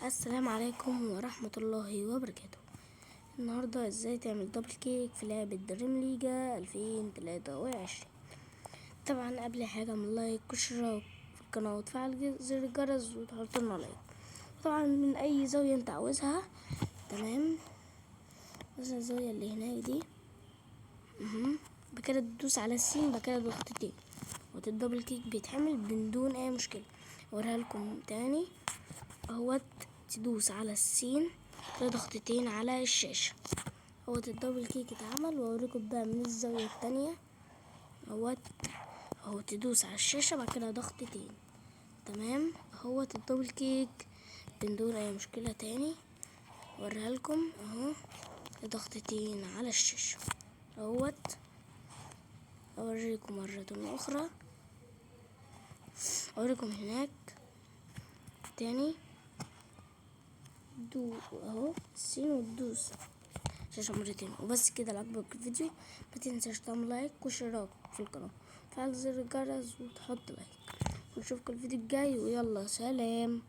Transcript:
السلام عليكم ورحمة الله وبركاته. النهاردة ازاي تعمل دبل كيك في لعبة دريم ليجا 2023. طبعا قبل حاجة من لايك واشتراك في القناة وتفعل زر الجرس وتحط لنا لايك، طبعا من اي زاوية انت عاوزها. تمام، مثلا الزاوية اللي هناك دي. بكده تدوس على السين، بكده ضغطتين والدبل كيك بيتعمل بدون اي مشكلة. اوريها لكم تاني اهوت، تدوس على السين ضغطتين على الشاشة اهوت الدبل كيك اتعمل. واوريكم بقى من الزاوية التانية اهوت، اهو تدوس على الشاشة بعد كده ضغطتين. تمام، اهوت الدبل كيك بدون اي مشكلة. تاني اوريها لكم اهو، ضغطتين على الشاشة اهوت. اوريكم مرة اخرى، اوريكم هناك تاني اهو السين وتدوس شاشة مرتين وبس. كده لو عجبك الفيديو ما تنساش تعمل لايك واشتراك في القناة، فعل زر الجرس وتحط لايك. ونشوفكم الفيديو الجاي، ويلا سلام.